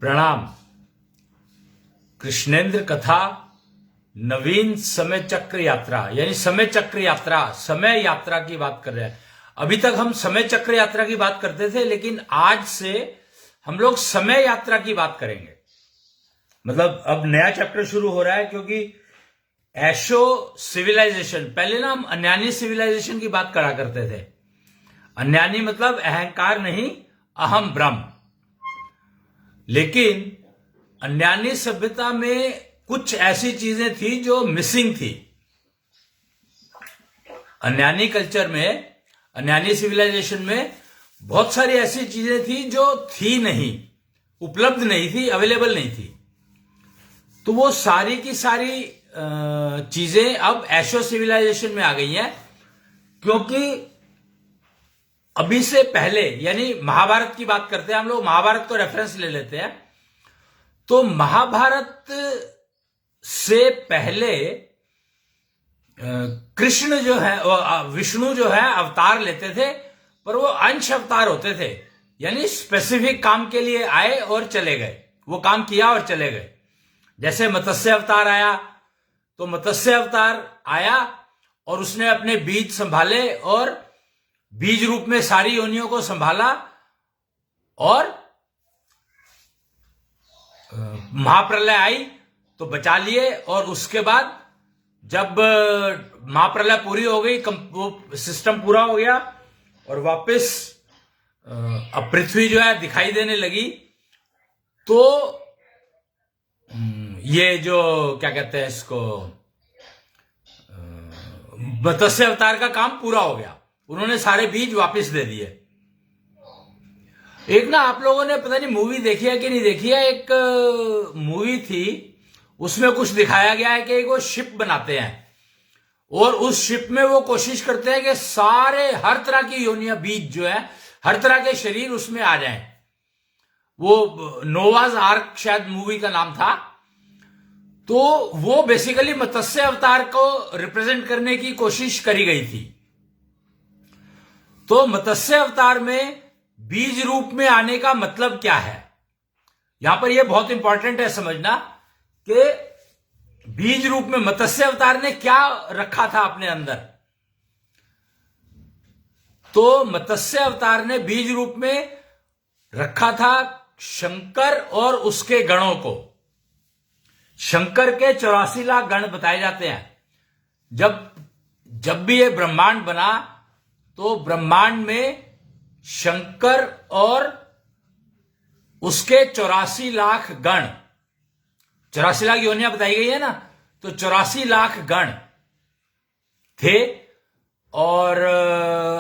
प्रणाम। कृष्णेंद्र कथा नवीन समय चक्र यात्रा यानी समय चक्र यात्रा, समय यात्रा की बात कर रहे हैं। अभी तक हम समय चक्र यात्रा की बात करते थे, लेकिन आज से हम लोग समय यात्रा की बात करेंगे। मतलब अब नया चैप्टर शुरू हो रहा है, क्योंकि एशो सिविलाइजेशन, पहले ना हम अन्यानी सिविलाइजेशन की बात करा करते थे। अन्यानी मतलब अहंकार नहीं, अहम ब्रह्म। लेकिन अन्यानी सभ्यता में कुछ ऐसी चीजें थी जो मिसिंग थी। अन्यानी कल्चर में, अन्यानी सिविलाइजेशन में बहुत सारी ऐसी चीजें थी जो थी नहीं, उपलब्ध नहीं थी, अवेलेबल नहीं थी। तो वो सारी की सारी चीजें अब एशो सिविलाइजेशन में आ गई हैं, क्योंकि अभी से पहले यानी महाभारत की बात करते हैं हम लोग, महाभारत को रेफरेंस ले लेते हैं। तो महाभारत से पहले कृष्ण जो है, विष्णु जो है अवतार लेते थे, पर वो अंश अवतार होते थे, यानी स्पेसिफिक काम के लिए आए और चले गए, वो काम किया और चले गए। जैसे मत्स्य अवतार आया, तो मत्स्य अवतार आया और उसने अपने बीज संभाले और बीज रूप में सारी योनियों को संभाला, और महाप्रलय आई तो बचा लिए। और उसके बाद जब महाप्रलय पूरी हो गई, वो सिस्टम पूरा हो गया और वापस अब पृथ्वी जो है दिखाई देने लगी, तो ये जो क्या कहते हैं इसको, मत्स्य अवतार का काम पूरा हो गया, उन्होंने सारे बीज वापस दे दिए। एक ना आप लोगों ने पता नहीं मूवी देखी है कि नहीं देखी है, एक मूवी थी, उसमें कुछ दिखाया गया है कि वो शिप बनाते हैं और उस शिप में वो कोशिश करते हैं कि सारे हर तरह की योनियां, बीज जो है, हर तरह के शरीर उसमें आ जाएं। वो नोवाज आर्क शायद मूवी का नाम था। तो वो बेसिकली मत्स्य अवतार को रिप्रेजेंट करने की कोशिश करी गई थी। तो मत्स्य अवतार में बीज रूप में आने का मतलब क्या है, यहां पर यह बहुत इंपॉर्टेंट है समझना कि बीज रूप में मत्स्य अवतार ने क्या रखा था अपने अंदर। तो मत्स्य अवतार ने बीज रूप में रखा था शंकर और उसके गणों को। शंकर के 84 लाख गण बताए जाते हैं। जब भी ये ब्रह्मांड बना, तो ब्रह्मांड में शंकर और उसके 84 लाख गण, 84 लाख योनियां बताई गई है ना, तो 84 लाख गण थे। और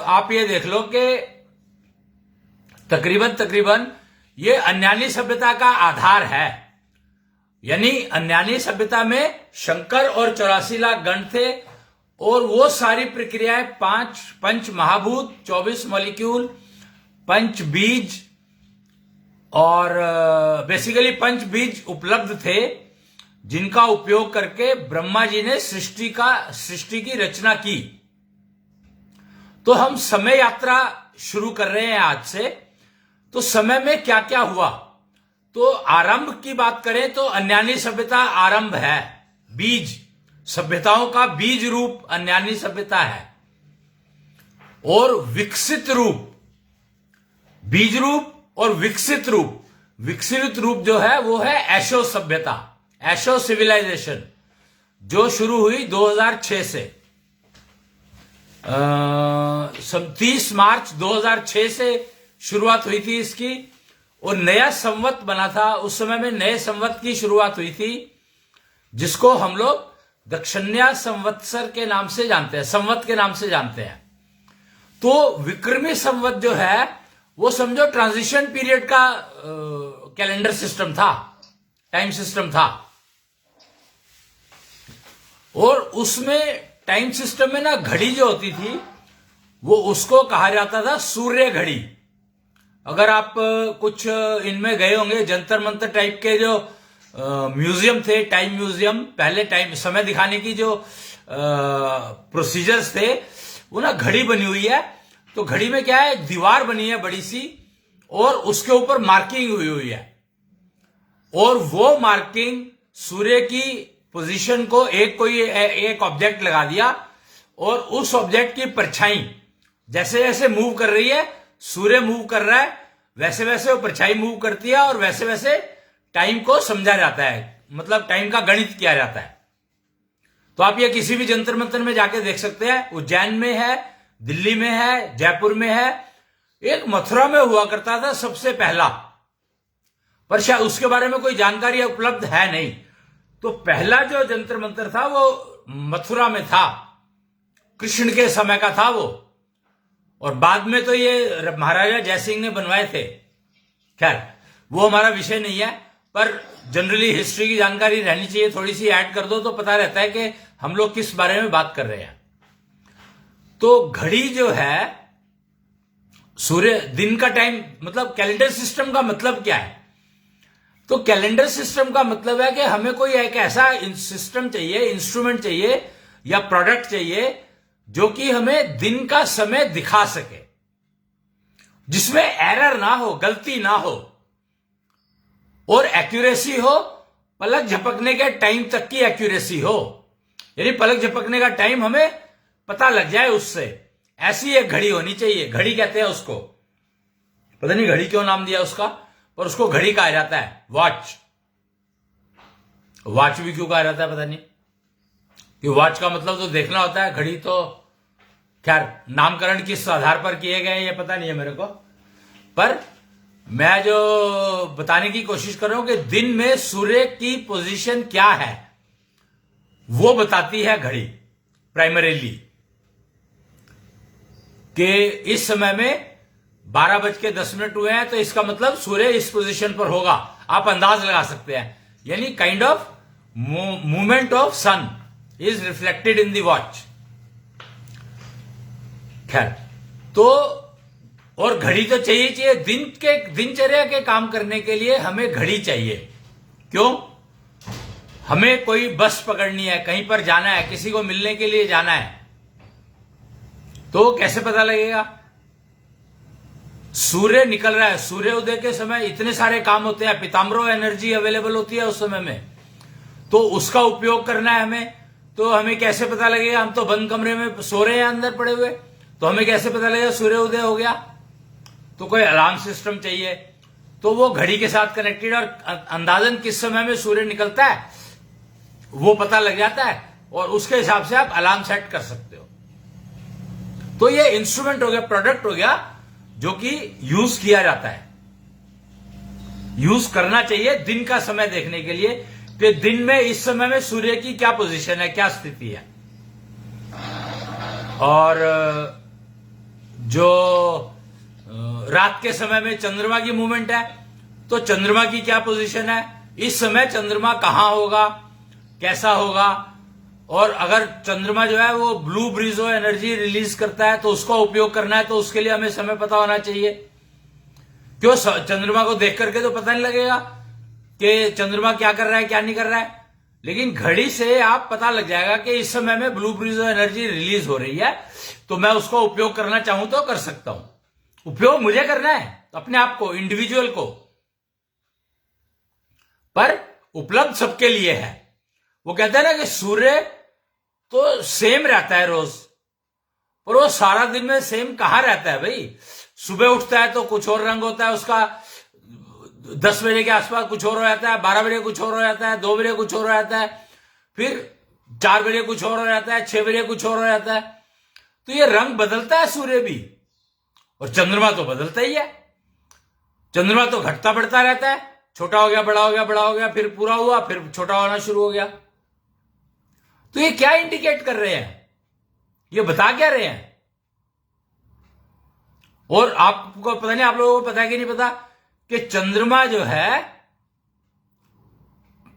आप ये देख लो कि तकरीबन ये अन्यानी सभ्यता का आधार है। यानी अन्यानी सभ्यता में शंकर और 84 लाख गण थे, और वो सारी प्रक्रियाएं, पंच महाभूत, 24 मॉलिक्यूल, पंच बीज, और बेसिकली पंच बीज उपलब्ध थे, जिनका उपयोग करके ब्रह्मा जी ने सृष्टि की रचना की। तो हम समय यात्रा शुरू कर रहे हैं आज से। तो समय में क्या क्या हुआ, तो आरंभ की बात करें तो अन्यानी सभ्यता आरंभ है। बीज, सभ्यताओं का बीज रूप अन्यानी सभ्यता है। और विकसित रूप, बीज रूप और विकसित रूप जो है वो है एशो सभ्यता, एशो सिविलाइजेशन, जो शुरू हुई 2006 से। 30 मार्च 2006 से शुरुआत हुई थी इसकी, और नया संवत बना था। उस समय में नए संवत की शुरुआत हुई थी, जिसको हम लोग दक्षिण्या संवत्सर के नाम से जानते हैं, संवत के नाम से जानते हैं। तो विक्रमी संवत जो है वो समझो ट्रांजिशन पीरियड का कैलेंडर सिस्टम था, टाइम सिस्टम था। और उसमें टाइम सिस्टम में ना घड़ी जो होती थी, वो उसको कहा जाता था सूर्य घड़ी। अगर आप कुछ इनमें गए होंगे, जंतर मंतर टाइप के जो म्यूजियम थे, टाइम म्यूजियम, पहले टाइम समय दिखाने की जो प्रोसीजर्स थे, वो ना घड़ी बनी हुई है। तो घड़ी में क्या है, दीवार बनी है बड़ी सी, और उसके ऊपर मार्किंग हुई है। और वो मार्किंग सूर्य की पोजीशन को एक ऑब्जेक्ट लगा दिया और उस ऑब्जेक्ट की परछाई जैसे जैसे मूव कर रही है, सूर्य मूव कर रहा है, वैसे वैसे वो परछाई मूव करती है और वैसे वैसे टाइम को समझा जाता है, मतलब टाइम का गणित किया जाता है। तो आप ये किसी भी जंतर मंतर में जाके देख सकते हैं। उज्जैन में है, दिल्ली में है, जयपुर में है, एक मथुरा में हुआ करता था सबसे पहला, पर शायद उसके बारे में कोई जानकारी उपलब्ध है नहीं। तो पहला जो जंतर मंतर था वो मथुरा में था, कृष्ण के समय का था वो, और बाद में तो ये महाराजा जयसिंह ने बनवाए थे। खैर वो हमारा विषय नहीं है, पर जनरली हिस्ट्री की जानकारी रहनी चाहिए, थोड़ी सी ऐड कर दो तो पता रहता है कि हम लोग किस बारे में बात कर रहे हैं। तो घड़ी जो है, सूर्य दिन का टाइम, मतलब कैलेंडर सिस्टम का मतलब क्या है? तो कैलेंडर सिस्टम का मतलब है कि हमें कोई एक ऐसा सिस्टम चाहिए, इंस्ट्रूमेंट चाहिए या प्रोडक्ट चाहिए जो कि हमें दिन का समय दिखा सके, जिसमें एरर ना हो, गलती ना हो और एक्यूरेसी हो, पलक झपकने के टाइम तक की एक्यूरेसी हो, यानी पलक झपकने का टाइम हमें पता लग जाए उससे। ऐसी एक घड़ी होनी चाहिए। घड़ी कहते हैं उसको, पता नहीं घड़ी क्यों नाम दिया उसका, पर उसको घड़ी कहा जाता है। वॉच, वॉच भी क्यों कहा जाता है पता नहीं, कि वॉच का मतलब तो देखना होता है, घड़ी तो खैर नामकरण किस आधार पर किए गए ये पता नहीं है मेरे को, पर मैं जो बताने की कोशिश कर रहा हूं कि दिन में सूर्य की पोजीशन क्या है वो बताती है घड़ी प्राइमरीली, कि इस समय में 12:10 हुए हैं तो इसका मतलब सूर्य इस पोजीशन पर होगा। आप अंदाज लगा सकते हैं, यानी kind of movement of sun is reflected in the watch. खैर, तो और घड़ी तो चाहिए दिनचर्या के काम करने के लिए हमें घड़ी चाहिए। क्यों? हमें कोई बस पकड़नी है, कहीं पर जाना है, किसी को मिलने के लिए जाना है, तो कैसे पता लगेगा? सूर्य निकल रहा है, सूर्य उदय के समय इतने सारे काम होते हैं, पीताम्बरो एनर्जी अवेलेबल होती है उस समय में, तो उसका उपयोग करना है हमें। तो हमें कैसे पता लगेगा? हम तो बंद कमरे में सो रहे हैं अंदर पड़े हुए, तो हमें कैसे पता लगेगा सूर्य उदय हो गया? तो कोई अलार्म सिस्टम चाहिए, तो वो घड़ी के साथ कनेक्टेड, और अंदाजन किस समय में सूर्य निकलता है वो पता लग जाता है, और उसके हिसाब से आप अलार्म सेट कर सकते हो। तो ये इंस्ट्रूमेंट हो गया, प्रोडक्ट हो गया, जो कि यूज किया जाता है, यूज करना चाहिए दिन का समय देखने के लिए, कि दिन में इस समय में सूर्य की क्या पोजीशन है, क्या स्थिति है। और जो रात के समय में चंद्रमा की मूवमेंट है, तो चंद्रमा की क्या पोजीशन है, इस समय चंद्रमा कहां होगा, कैसा होगा, और अगर चंद्रमा जो है वो ब्लू ब्रीजो एनर्जी रिलीज करता है तो उसका उपयोग करना है, तो उसके लिए हमें समय पता होना चाहिए। क्यों? चंद्रमा को देख करके तो पता नहीं लगेगा कि चंद्रमा क्या कर रहा है, क्या नहीं कर रहा है, लेकिन घड़ी से आप पता लग जाएगा कि इस समय में ब्लू ब्रीजो एनर्जी रिलीज हो रही है, तो मैं उसका उपयोग करना चाहूं तो कर सकता हूं। उपयोग मुझे करना है, अपने आप को, इंडिविजुअल को, पर उपलब्ध सबके लिए है। वो कहते हैं ना कि सूर्य तो सेम रहता है रोज, पर वो सारा दिन में सेम कहां रहता है भाई? सुबह उठता है तो कुछ और रंग होता है उसका, 10 बजे के आसपास कुछ और हो जाता है, 12 बजे कुछ और हो जाता है, 2 बजे कुछ और हो जाता है, फिर 4 बजे कुछ और हो जाता है, 6 बजे कुछ और हो जाता है। तो ये रंग बदलता है सूर्य भी, और चंद्रमा तो बदलता ही है। चंद्रमा तो घटता बढ़ता रहता है, छोटा हो गया, बड़ा हो गया, बड़ा हो गया, फिर पूरा हुआ, फिर छोटा होना शुरू हो गया। तो ये क्या इंडिकेट कर रहे हैं, ये बता क्या रहे हैं? और आपको पता नहीं, आप लोगों को पता है कि नहीं पता, कि चंद्रमा जो है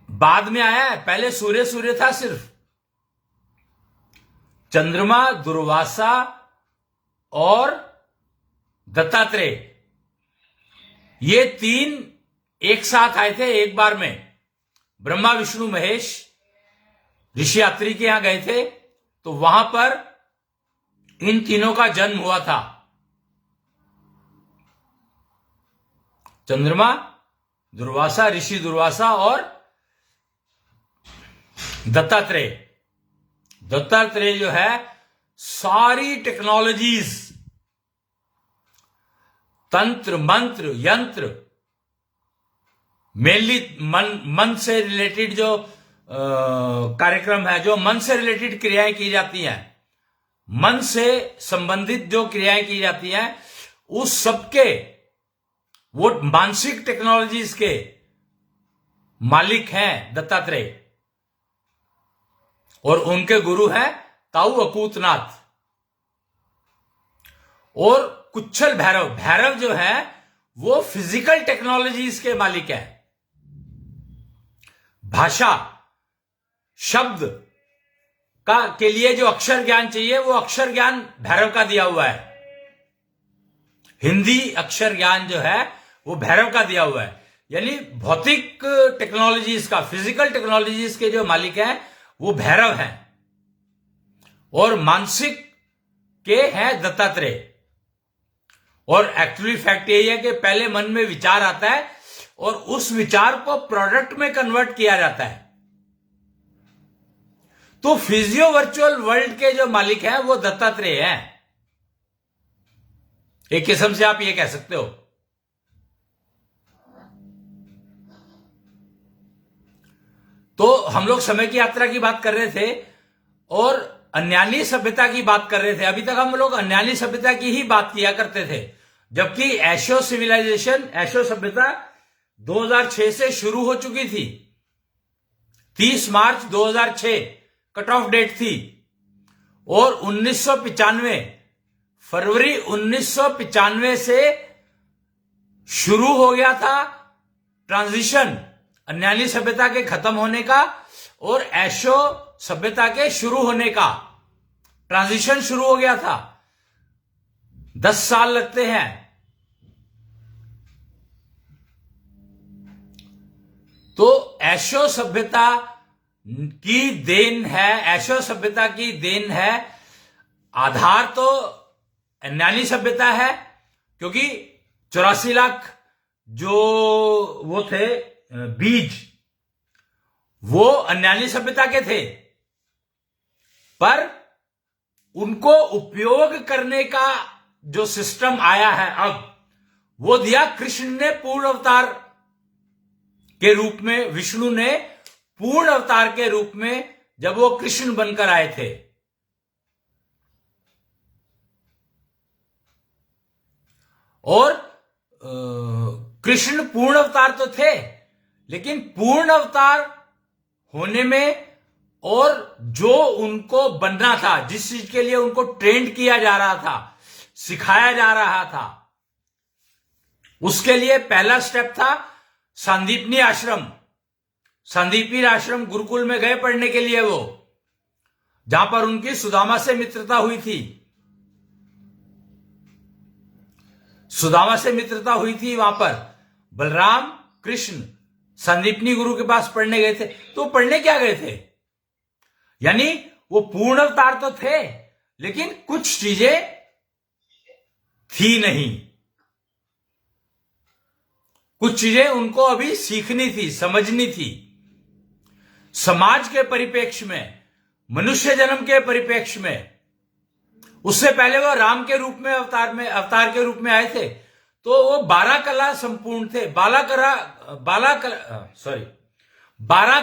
बाद में आया है, पहले सूर्य सूर्य था सिर्फ। चंद्रमा, दुर्वासा और दत्तात्रेय, ये 3 एक साथ आए थे एक बार में। ब्रह्मा विष्णु महेश ऋषि यात्री के यहां गए थे, तो वहां पर इन तीनों का जन्म हुआ था। चंद्रमा, दुर्वासा, ऋषि दुर्वासा और दत्तात्रेय। दत्तात्रेय जो है सारी टेक्नोलॉजीज, तंत्र मंत्र यंत्र, मेनली मन से रिलेटेड जो कार्यक्रम है, जो मन से रिलेटेड क्रियाएं की जाती हैं, मन से संबंधित जो क्रियाएं की जाती हैं, उस सबके वो मानसिक टेक्नोलॉजीज के मालिक हैं दत्तात्रेय। और उनके गुरु हैं ताऊ अकूतनाथ। और कुच्छल भैरव, भैरव जो है वो फिजिकल टेक्नोलॉजीज के मालिक हैं। भाषा, शब्द का के लिए जो अक्षर ज्ञान चाहिए, वो अक्षर ज्ञान भैरव का दिया हुआ है। हिंदी अक्षर ज्ञान जो है वो भैरव का दिया हुआ है। यानी भौतिक टेक्नोलॉजीज का, फिजिकल टेक्नोलॉजीज के जो मालिक हैं वो भैरव हैं। और मानसिक के हैं दत्तात्रेय। और एक्चुअली फैक्ट यही है कि पहले मन में विचार आता है और उस विचार को प्रोडक्ट में कन्वर्ट किया जाता है। तो फिजियो वर्चुअल वर्ल्ड के जो मालिक हैं वो दत्तात्रेय हैं। एक किस्म से आप ये कह सकते हो। तो हम लोग समय की यात्रा की बात कर रहे थे और अन्यानी सभ्यता की बात कर रहे थे। अभी तक हम लोग अन्यानी सभ्यता की ही बात किया करते थे, जबकि एशो सिविलाइजेशन, एशो सभ्यता 2006 से शुरू हो चुकी थी। 30 मार्च 2006 कट ऑफ डेट थी। और 1995 फरवरी 1995 से शुरू हो गया था ट्रांजिशन, अन्यानी सभ्यता के खत्म होने का और एशो सभ्यता के शुरू होने का ट्रांजिशन शुरू हो गया था। 10 साल लगते हैं। तो एशो सभ्यता की देन है, एशो सभ्यता की देन है। आधार तो अन्यानी सभ्यता है, क्योंकि 84 लाख जो वो थे बीज, वो अन्यानी सभ्यता के थे। पर उनको उपयोग करने का जो सिस्टम आया है अब, वो दिया कृष्ण ने पूर्ण अवतार के रूप में, विष्णु ने पूर्ण अवतार के रूप में जब वो कृष्ण बनकर आए थे। और कृष्ण पूर्ण अवतार तो थे, लेकिन पूर्ण अवतार होने में और जो उनको बनना था, जिस चीज के लिए उनको ट्रेंड किया जा रहा था, सिखाया जा रहा था, उसके लिए पहला स्टेप था सांदीपनी आश्रम। सांदीपनी आश्रम गुरुकुल में गए पढ़ने के लिए, वो जहां पर उनकी सुदामा से मित्रता हुई थी। सुदामा से मित्रता हुई थी। वहां पर बलराम कृष्ण संदीपनी गुरु के पास पढ़ने गए थे। तो पढ़ने क्या गए थे? यानी वो पूर्ण अवतार तो थे, लेकिन कुछ चीजें थी नहीं, कुछ चीजें उनको अभी सीखनी थी, समझनी थी। समाज के परिप्रेक्ष्य में, मनुष्य जन्म के परिप्रेक्ष्य में। उससे पहले वो राम के रूप में अवतार के रूप में आए थे, तो वो 12 कला संपूर्ण थे। 12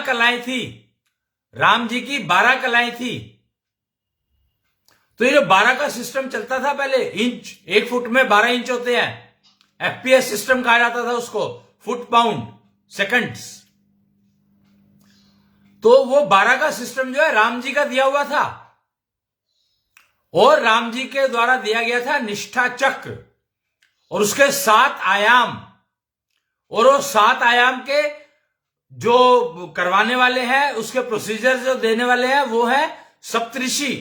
कलाएं थी, राम जी की 12 कलाएं थी। तो ये जो 12 का सिस्टम चलता था पहले, इंच, 1 फुट में 12 इंच होते हैं। एफपीएस सिस्टम कहा जाता था उसको, फुट पाउंड सेकंड्स। तो वो 12 का सिस्टम जो है राम जी का दिया हुआ था, और राम जी के द्वारा दिया गया था निष्ठा चक्र, और उसके 7 आयाम। और वो 7 आयाम के जो करवाने वाले हैं, उसके प्रोसीजर जो देने वाले हैं, वो है सप्तऋषि।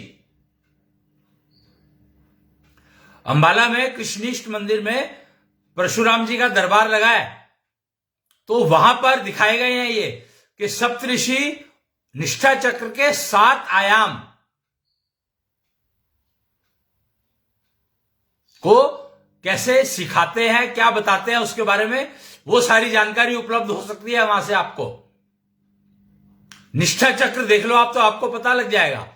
अंबाला में कृष्णिष्ठ मंदिर में परशुराम जी का दरबार लगा है, तो वहां पर दिखाए गए हैं ये कि सप्तऋषि निष्ठा चक्र के 7 आयाम को कैसे सिखाते हैं, क्या बताते हैं, उसके बारे में वो सारी जानकारी उपलब्ध हो सकती है वहां से आपको। निष्ठा चक्र देख लो आप, तो आपको पता लग जाएगा।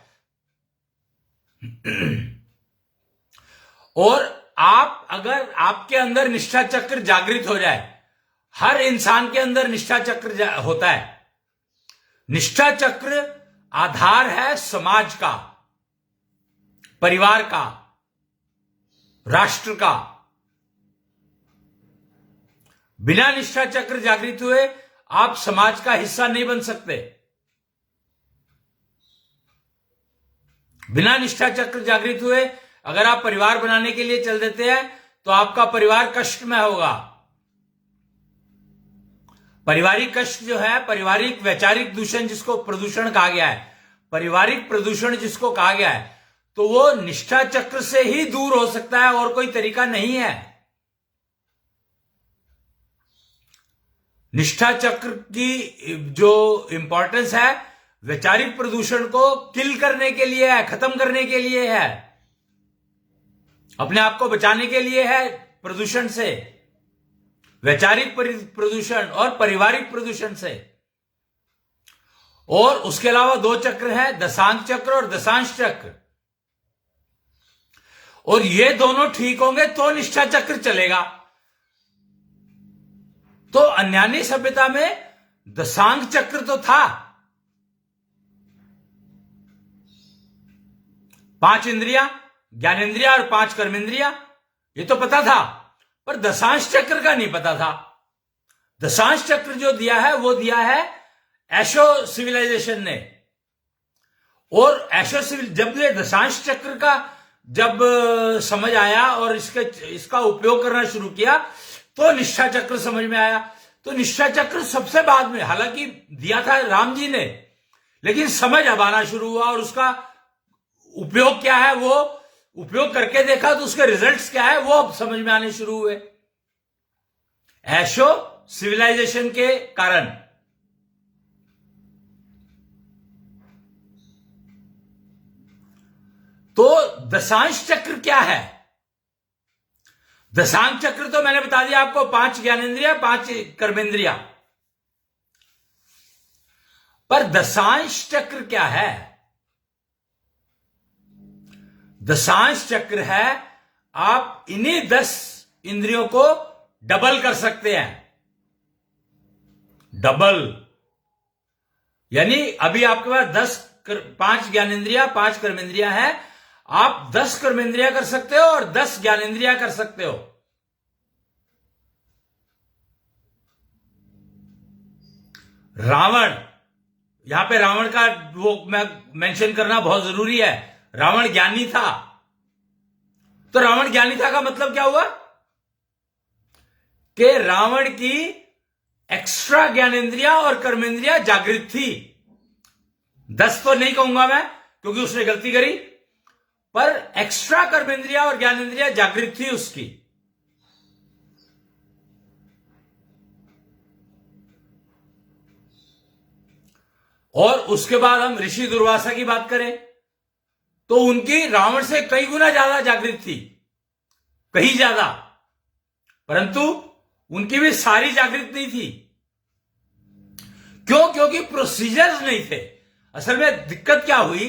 और आप अगर आपके अंदर निष्ठा चक्र जागृत हो जाए, हर इंसान के अंदर निष्ठा चक्र होता है। निष्ठा चक्र आधार है समाज का, परिवार का, राष्ट्र का। बिना निष्ठा चक्र जागृत हुए आप समाज का हिस्सा नहीं बन सकते। बिना निष्ठा चक्र जागृत हुए अगर आप परिवार बनाने के लिए चल देते हैं तो आपका परिवार कष्ट में होगा। पारिवारिक कष्ट जो है, पारिवारिक वैचारिक दूषण जिसको प्रदूषण कहा गया है, पारिवारिक प्रदूषण जिसको कहा गया है, तो वो निष्ठा चक्र से ही दूर हो सकता है, और कोई तरीका नहीं है। निष्ठा चक्र की जो इंपॉर्टेंस है वैचारिक प्रदूषण को किल करने के लिए है, खत्म करने के लिए है, अपने आप को बचाने के लिए है प्रदूषण से, वैचारिक प्रदूषण और पारिवारिक प्रदूषण से। और उसके अलावा दो चक्र हैं, दशांक चक्र और दशांश चक्र, और ये दोनों ठीक होंगे तो निष्ठा चक्र चलेगा। तो अन्यानी सभ्यता में दशांक चक्र तो था, 5 इंद्रिया, ज्ञानेन्द्रिया और 5 कर्मेंद्रिया, ये तो पता था, पर दशांश चक्र का नहीं पता था। दशांश चक्र जो दिया है वो दिया है एशो सिविलाइजेशन ने। और एशो सिविल जब ये दशांश चक्र का जब समझ आया और इसका उपयोग करना शुरू किया तो निष्ठा चक्र समझ में आया। तो निष्ठा चक्र सबसे बाद में, हालांकि दिया था राम जी ने, लेकिन समझ अब आना शुरू हुआ, और उसका उपयोग क्या है, वो उपयोग करके देखा तो उसके रिजल्ट्स क्या है वो अब समझ में आने शुरू हुए एशो सिविलाइजेशन के कारण। तो दशांश चक्र क्या है? दशांश चक्र तो मैंने बता दिया आपको, 5 ज्ञानेन्द्रिया, 5 कर्मेंद्रिया। पर दशांश चक्र क्या है? दशांश चक्र है आप इन्हीं 10 इंद्रियों को डबल कर सकते हैं। डबल यानी अभी आपके पास 5 ज्ञानेन्द्रिया, 5 कर्मेंद्रिया है, आप 10 कर्मेंद्रिया कर सकते हो और 10 ज्ञानेन्द्रिया कर सकते हो। रावण, यहां पे रावण का वो मैं मेंशन करना बहुत जरूरी है। रावण ज्ञानी था, तो रावण ज्ञानी था का मतलब क्या हुआ कि रावण की एक्स्ट्रा ज्ञानेन्द्रिया और कर्मेंद्रिया जागृत थी। 10 तो नहीं कहूंगा मैं क्योंकि उसने गलती करी, पर एक्स्ट्रा कर्मेंद्रिया और ज्ञानेन्द्रिया जागृत थी उसकी। और उसके बाद हम ऋषि दुर्वासा की बात करें तो उनकी रावण से कई गुना ज्यादा जागृत थी, कहीं ज्यादा, परंतु उनकी भी सारी जागृत नहीं थी। क्यों? क्योंकि प्रोसीजर्स नहीं थे। असल में दिक्कत क्या हुई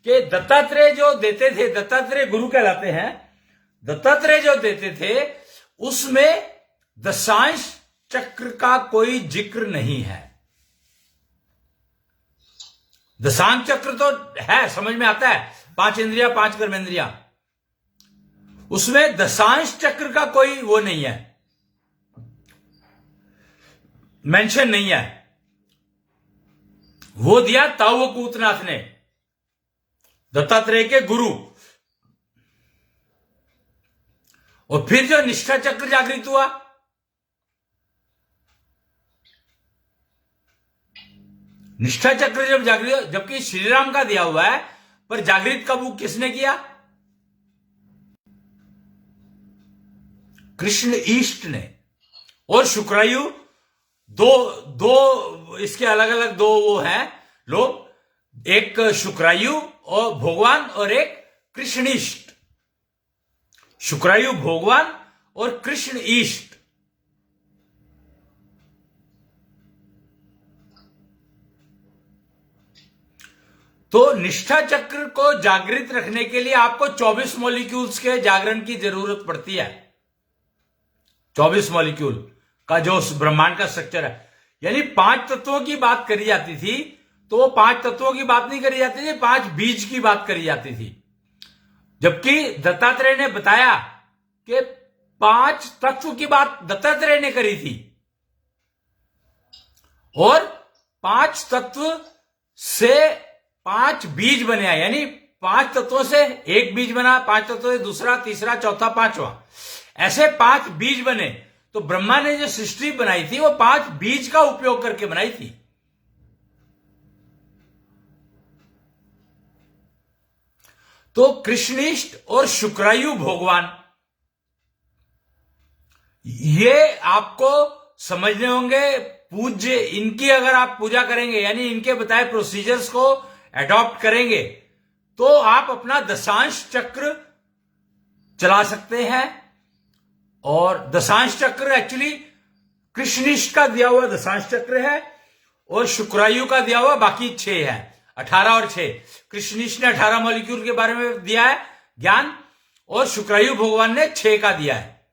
कि दत्तात्रेय जो देते थे, दत्तात्रेय गुरु कहलाते हैं, दत्तात्रेय जो देते थे उसमें दशांश चक्र का कोई जिक्र नहीं है। दशांश चक्र तो है, समझ में आता है, 5 इंद्रिया, 5 कर्मेंद्रिया, उसमें दशांश चक्र का कोई वो नहीं है, मेंशन नहीं है। वो दिया ताऊ कूतनाथ ने, दत्तात्रेय के गुरु। और फिर जो निष्ठा चक्र जागृत हुआ, निष्ठा चक्र जब जागृत, जबकि श्रीराम का दिया हुआ है, पर जागृत कब किसने किया? कृष्ण ईष्ट ने। और शुक्रायु, दो इसके अलग अलग दो वो हैं लोग, एक शुक्रायु और भगवान और एक कृष्णईष्ट। शुक्रायु भगवान और कृष्ण ईष्ट, तो निष्ठा चक्र को जागृत रखने के लिए आपको 24 मॉलिक्यूल्स के जागरण की जरूरत पड़ती है। 24 मॉलिक्यूल का जो ब्रह्मांड का स्ट्रक्चर है, यानी 5 तत्वों की बात करी जाती थी, तो वो 5 तत्वों की बात नहीं करी जाती थी, 5 बीज की बात करी जाती थी। जबकि दत्तात्रेय ने बताया कि 5 तत्व की बात दत्तात्रेय ने करी थी और 5 तत्व से 5 बीज बने, यानी 5 तत्वों से एक बीज बना, 5 तत्वों से दूसरा, तीसरा, चौथा, पांचवा, ऐसे 5 बीज बने। तो ब्रह्मा ने जो सृष्टि बनाई थी वो 5 बीज का उपयोग करके बनाई थी। तो कृष्णिष्ठ और शुक्रायु भगवान, ये आपको समझने होंगे। पूज्य इनकी अगर आप पूजा करेंगे, यानी इनके बताए प्रोसीजर्स को एडॉप्ट करेंगे, तो आप अपना दशांश चक्र चला सकते हैं। और दशांश चक्र एक्चुअली कृष्णिष्ठ का दिया हुआ दशांश चक्र है और शुक्रायु का दिया हुआ बाकी 6 है, 18 और 6। कृष्णिष्ठ ने 18 मॉलिक्यूल के बारे में दिया है ज्ञान और शुक्रायु भगवान ने 6 का दिया है,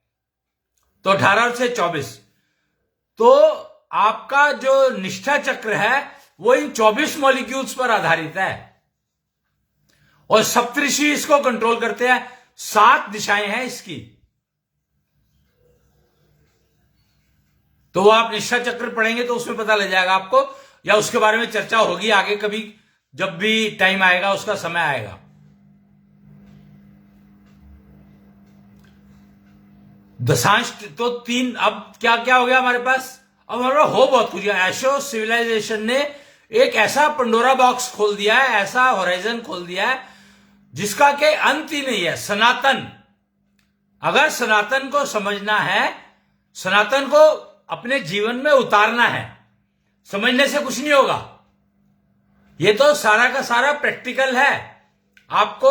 तो 18 और 6 24। तो आपका जो निष्ठा चक्र है वो इन 24 मॉलिक्यूल्स पर आधारित है और सप्तऋषि इसको कंट्रोल करते हैं। 7 दिशाएं हैं इसकी। तो वो आप निष्ठा चक्र पढ़ेंगे तो उसमें पता लग जाएगा आपको, या उसके बारे में चर्चा होगी आगे कभी, जब भी टाइम आएगा, उसका समय आएगा। दशांश तो 3। अब क्या क्या हो गया हमारे पास? अब हमारा हो बहुत कुछ। एशो सिविलाइजेशन ने एक ऐसा पंडोरा बॉक्स खोल दिया है, ऐसा होराइजन खोल दिया है जिसका के अंत ही नहीं है। सनातन, अगर सनातन को समझना है, सनातन को अपने जीवन में उतारना है, समझने से कुछ नहीं होगा। ये तो सारा का सारा प्रैक्टिकल है। आपको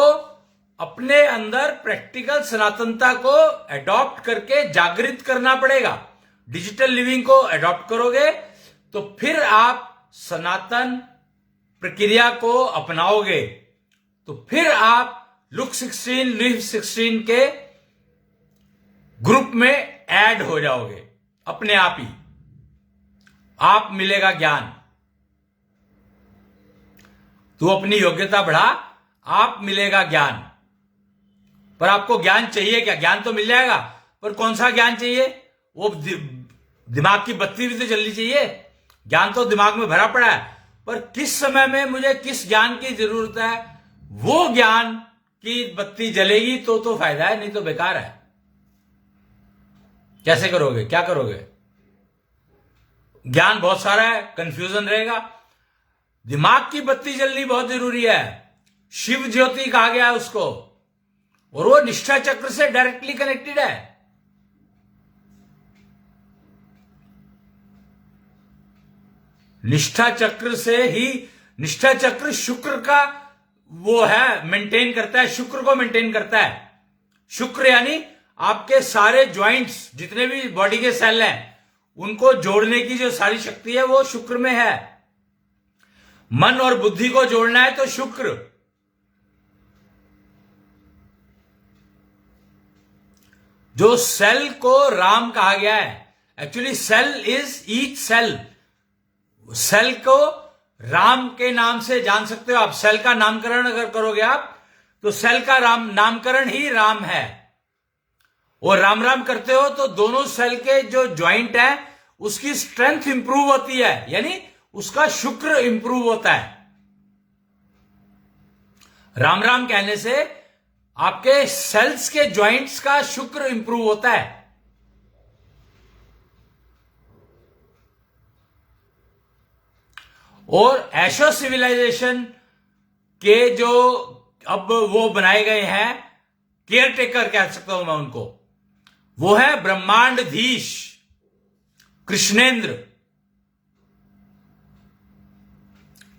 अपने अंदर प्रैक्टिकल सनातनता को एडॉप्ट करके जागृत करना पड़ेगा। डिजिटल लिविंग को एडॉप्ट करोगे तो फिर आप सनातन प्रक्रिया को अपनाओगे, तो फिर आप लुक 16 लिव 16 के ग्रुप में ऐड हो जाओगे अपने आप ही। आप मिलेगा ज्ञान, तू अपनी योग्यता बढ़ा, आप मिलेगा ज्ञान। पर आपको ज्ञान चाहिए क्या? ज्ञान तो मिल जाएगा, पर कौन सा ज्ञान चाहिए? वो दिमाग की बत्ती भी तो जलनी चाहिए। ज्ञान तो दिमाग में भरा पड़ा है, पर किस समय में मुझे किस ज्ञान की जरूरत है, वो ज्ञान की बत्ती जलेगी तो फायदा है, नहीं तो बेकार है। कैसे करोगे? क्या करोगे? ज्ञान बहुत सारा है, कंफ्यूजन रहेगा। दिमाग की बत्ती जलनी बहुत जरूरी है। शिव ज्योति कहा गया है उसको, और वो निष्ठा चक्र से डायरेक्टली कनेक्टेड है। निष्ठा चक्र से ही, निष्ठा चक्र शुक्र का वो है, मेंटेन करता है, शुक्र को मेंटेन करता है। शुक्र यानी आपके सारे ज्वाइंट्स, जितने भी बॉडी के सेल हैं, उनको जोड़ने की जो सारी शक्ति है वो शुक्र में है। मन और बुद्धि को जोड़ना है तो शुक्र। जो सेल को राम कहा गया है, actually cell is each cell. Cell को राम के नाम से जान सकते हो आप। सेल का नामकरण अगर करोगे आप, तो सेल का नामकरण ही राम है। और राम राम करते हो तो दोनों सेल के जो ज्वाइंट है उसकी स्ट्रेंथ इंप्रूव होती है, यानी उसका शुक्र इंप्रूव होता है। राम राम कहने से आपके सेल्स के ज्वाइंट्स का शुक्र इंप्रूव होता है। और एशो सिविलाइजेशन के जो अब वो बनाए गए हैं, केयर टेकर कह सकता हूं मैं उनको, वो है ब्रह्मांडधीश कृष्णेंद्र।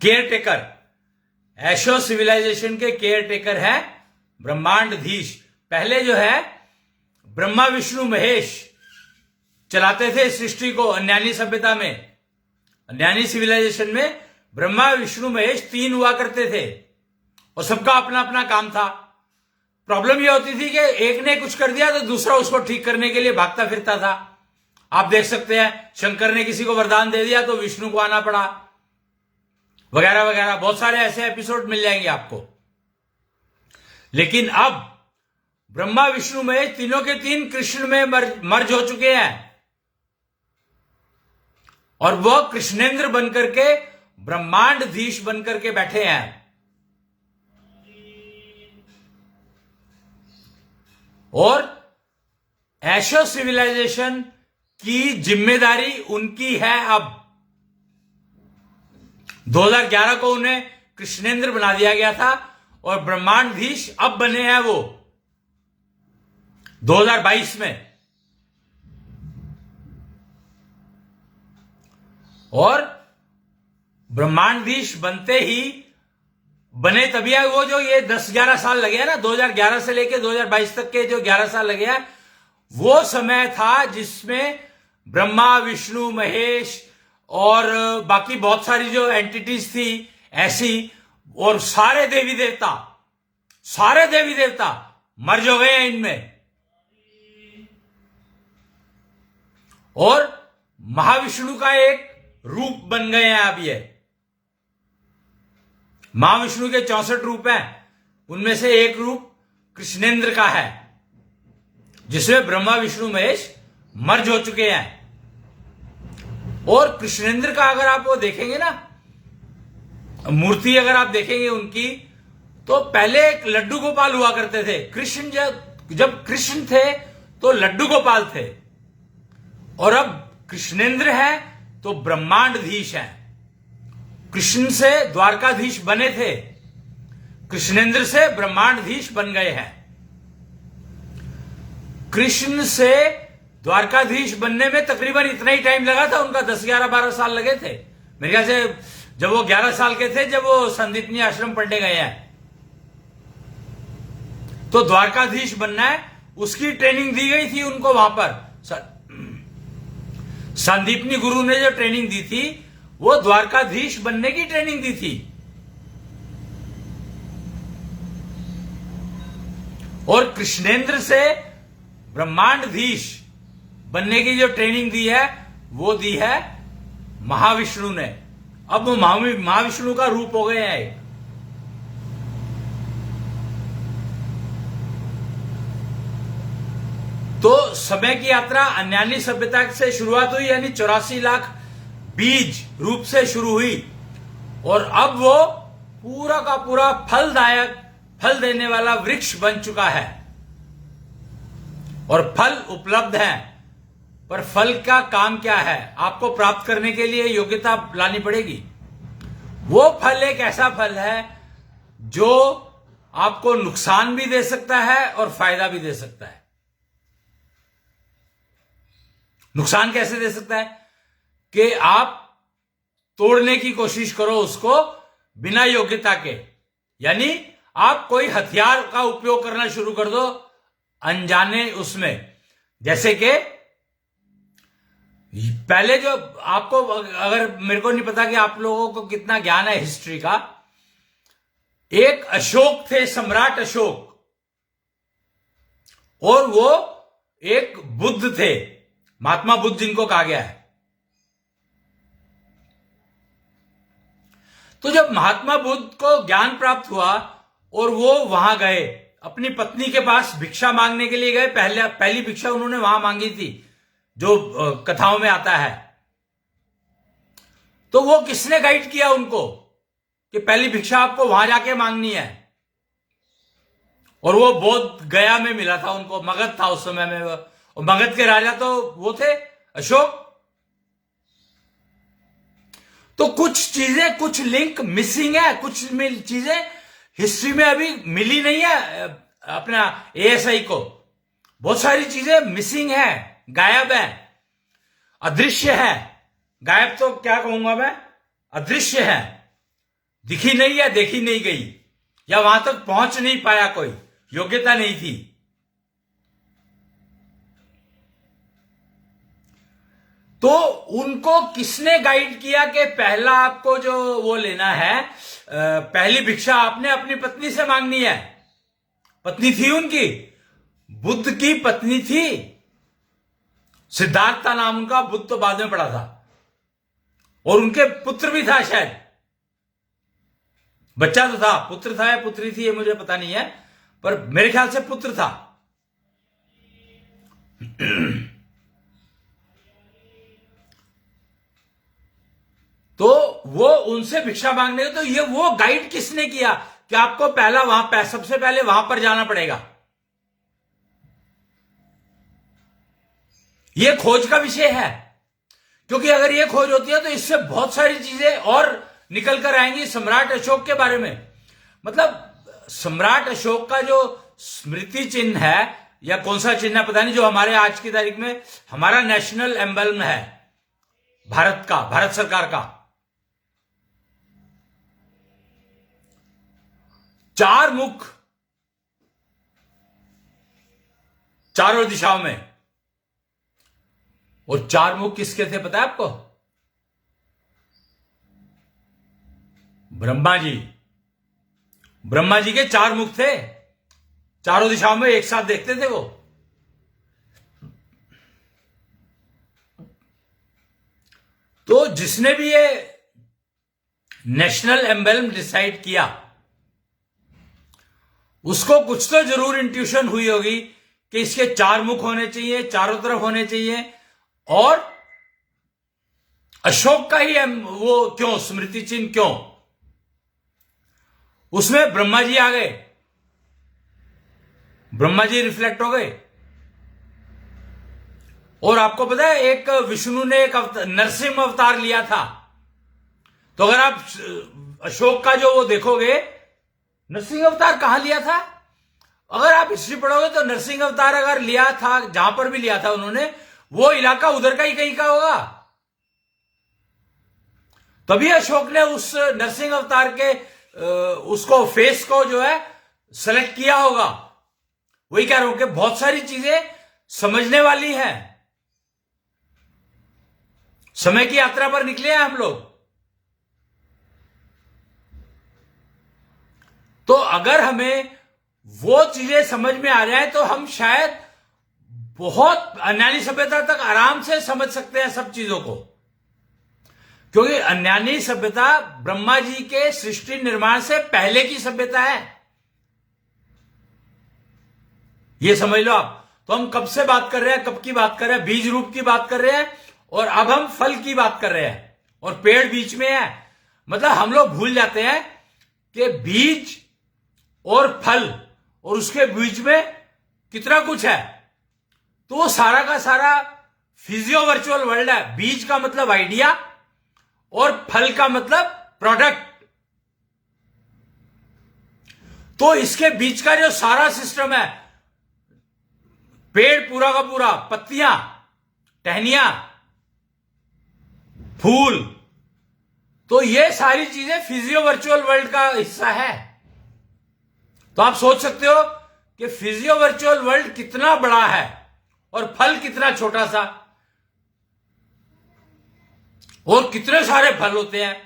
केयर टेकर, एशो सिविलाइजेशन के केयर टेकर है ब्रह्मांडधीश। पहले जो है ब्रह्मा विष्णु महेश चलाते थे सृष्टि को। अन्यानी सभ्यता में, अन्यानी सिविलाइजेशन में ब्रह्मा विष्णु महेश 3 हुआ करते थे और सबका अपना अपना काम था। प्रॉब्लम यह होती थी कि एक ने कुछ कर दिया तो दूसरा उसको ठीक करने के लिए भागता फिरता था। आप देख सकते हैं शंकर ने किसी को वरदान दे दिया तो विष्णु को आना पड़ा, वगैरह वगैरह। बहुत सारे ऐसे एपिसोड मिल जाएंगे आपको। लेकिन अब ब्रह्मा विष्णु महेश तीनों के तीन कृष्ण में मर्ज हो चुके हैं और वह कृष्णेंद्र बनकर के ब्रह्मांडधीश बनकर के बैठे हैं। और एशो सिविलाइजेशन की जिम्मेदारी उनकी है। अब 2011 को उन्हें कृष्णेंद्र बना दिया गया था और ब्रह्मांडधीश अब बने हैं वो 2022 में। और ब्रह्मांडधीश बनते ही बने तभी है वो, जो ये 10-11 साल लगे हैं ना, 2011 से लेके 2022 तक के जो 11 साल लगे हैं, वो समय था जिसमें ब्रह्मा विष्णु महेश और बाकी बहुत सारी जो एंटिटीज थी ऐसी, और सारे देवी देवता मर्ज हो गए हैं इनमें। और महाविष्णु का एक रूप बन गए हैं अब ये। महाविष्णु के 64 रूप हैं, उनमें से एक रूप कृष्णेंद्र का है जिसमें ब्रह्मा विष्णु महेश मर्ज हो चुके हैं। और कृष्णेंद्र का अगर आप वो देखेंगे ना, मूर्ति अगर आप देखेंगे उनकी, तो पहले एक लड्डू गोपाल हुआ करते थे। कृष्ण जब कृष्ण थे तो लड्डू गोपाल थे, और अब कृष्णेंद्र है तो ब्रह्मांडधीश है। कृष्ण से द्वारकाधीश बने थे, कृष्णेंद्र से ब्रह्मांडधीश बन गए हैं। कृष्ण से द्वारकाधीश बनने में तकरीबन इतना ही टाइम लगा था उनका, 10, 11, 12 साल लगे थे मेरे ख्याल से, जब वो 11 साल के थे, जब वो संदीपनी आश्रम पढ़ने गए हैं। तो द्वारकाधीश बनना है, उसकी ट्रेनिंग दी गई थी उनको वहां पर। संदीपनी गुरु ने जो ट्रेनिंग दी थी वो द्वारकाधीश बनने की ट्रेनिंग दी थी। और कृष्णेंद्र से ब्रह्मांडधीश बनने की जो ट्रेनिंग दी है वो दी है महाविष्णु ने। अब वो महाविष्णु का रूप हो गए हैं। तो समय की यात्रा अन्यानी सभ्यता से शुरुआत हुई, यानी 84 लाख बीज रूप से शुरू हुई, और अब वो पूरा का पूरा फलदायक, फल देने वाला वृक्ष बन चुका है। और फल उपलब्ध है, पर फल का काम क्या है? आपको प्राप्त करने के लिए योग्यता लानी पड़ेगी। वो फल एक ऐसा फल है जो आपको नुकसान भी दे सकता है और फायदा भी दे सकता है। नुकसान कैसे दे सकता है? कि आप तोड़ने की कोशिश करो उसको बिना योग्यता के, यानी आप कोई हथियार का उपयोग करना शुरू कर दो अनजाने उसमें। जैसे कि पहले जो आपको, अगर मेरे को नहीं पता कि आप लोगों को कितना ज्ञान है हिस्ट्री का, एक अशोक थे, सम्राट अशोक, और वो एक बुद्ध थे, महात्मा बुद्ध जिनको कहा गया है। तो जब महात्मा बुद्ध को ज्ञान प्राप्त हुआ और वो वहां गए, अपनी पत्नी के पास भिक्षा मांगने के लिए गए। पहली भिक्षा उन्होंने वहां मांगी थी, जो कथाओं में आता है। तो वो किसने गाइड किया उनको कि पहली भिक्षा आपको वहां जाके मांगनी है? और वो बोध गया में मिला था उनको, मगध था उस समय में, और मगध के राजा तो वो थे अशोक। तो कुछ चीजें, कुछ लिंक मिसिंग है, कुछ चीजें हिस्ट्री में अभी मिली नहीं है अपना एएसआई को। बहुत सारी चीजें मिसिंग है, गायब है, अदृश्य है। गायब तो क्या कहूंगा मैं, अदृश्य है, दिखी नहीं है, देखी नहीं गई, या वहां तक पहुंच नहीं पाया, कोई योग्यता नहीं थी। तो उनको किसने गाइड किया कि पहला आपको जो वो लेना है, पहली भिक्षा आपने अपनी पत्नी से मांगनी है? पत्नी थी उनकी, बुद्ध की पत्नी थी, सिद्धार्थ था नाम उनका, बुद्ध तो बाद में पड़ा था, और उनके पुत्र भी था शायद, बच्चा तो था, पुत्र था या पुत्री थी ये मुझे पता नहीं है, पर मेरे ख्याल से पुत्र था। तो वो उनसे भिक्षा मांगने, तो ये वो गाइड किसने किया कि आपको पहला वहां सबसे पहले वहां पर जाना पड़ेगा? ये खोज का विषय है, क्योंकि अगर ये खोज होती है तो इससे बहुत सारी चीजें और निकल कर आएंगी सम्राट अशोक के बारे में। मतलब सम्राट अशोक का जो स्मृति चिन्ह है, या कौन सा चिन्ह है पता नहीं, जो हमारे आज की तारीख में हमारा नेशनल एम्बलम है भारत का, भारत सरकार का, 4 मुख चारों दिशाओं में। और 4 मुख किसके थे पता है आपको? ब्रह्मा जी। ब्रह्मा जी के 4 मुख थे, चारों दिशाओं में एक साथ देखते थे वो। तो जिसने भी ये नेशनल एम्बलम डिसाइड किया, उसको कुछ तो जरूर इंट्यूशन हुई होगी कि इसके 4 मुख होने चाहिए, चारों तरफ होने चाहिए, और अशोक का ही वो क्यों स्मृति चिन्ह क्यों? उसमें ब्रह्मा जी आ गए, ब्रह्मा जी रिफ्लेक्ट हो गए। और आपको पता है एक विष्णु ने एक नरसिंह अवतार लिया था। तो अगर आप अशोक का जो वो देखोगे, नरसिंह अवतार कहां लिया था? अगर आप हिस्ट्री पढ़ोगे तो नरसिंह अवतार अगर लिया था, जहां पर भी लिया था उन्होंने, वो इलाका उधर का ही कहीं का होगा। तभी अशोक ने उस नरसिंह अवतार के उसको फेस को जो है सेलेक्ट किया होगा। वही कह रहा हूं कि बहुत सारी चीजें समझने वाली हैं। समय की यात्रा पर निकले हैं हम लोग। तो अगर हमें वो चीजें समझ में आ जाए तो हम शायद बहुत अन्यानी सभ्यता तक आराम से समझ सकते हैं सब चीजों को, क्योंकि अन्यानी सभ्यता ब्रह्मा जी के सृष्टि निर्माण से पहले की सभ्यता है। ये समझ लो आप। तो हम कब से बात कर रहे हैं, कब की बात कर रहे हैं? बीज रूप की बात कर रहे हैं, और अब हम फल की बात कर रहे हैं, और पेड़ बीच में है। मतलब हम लोग भूल जाते हैं कि बीज और फल और उसके बीच में कितना कुछ है। तो वो सारा का सारा फिजियो वर्चुअल वर्ल्ड है। बीज का मतलब आइडिया और फल का मतलब प्रोडक्ट। तो इसके बीच का जो सारा सिस्टम है, पेड़ पूरा का पूरा, पत्तियां, टहनियां, फूल, तो ये सारी चीजें फिजियो वर्चुअल वर्ल्ड का हिस्सा है। तो आप सोच सकते हो कि फिजियो वर्चुअल वर्ल्ड कितना बड़ा है और फल कितना छोटा सा, और कितने सारे फल होते हैं।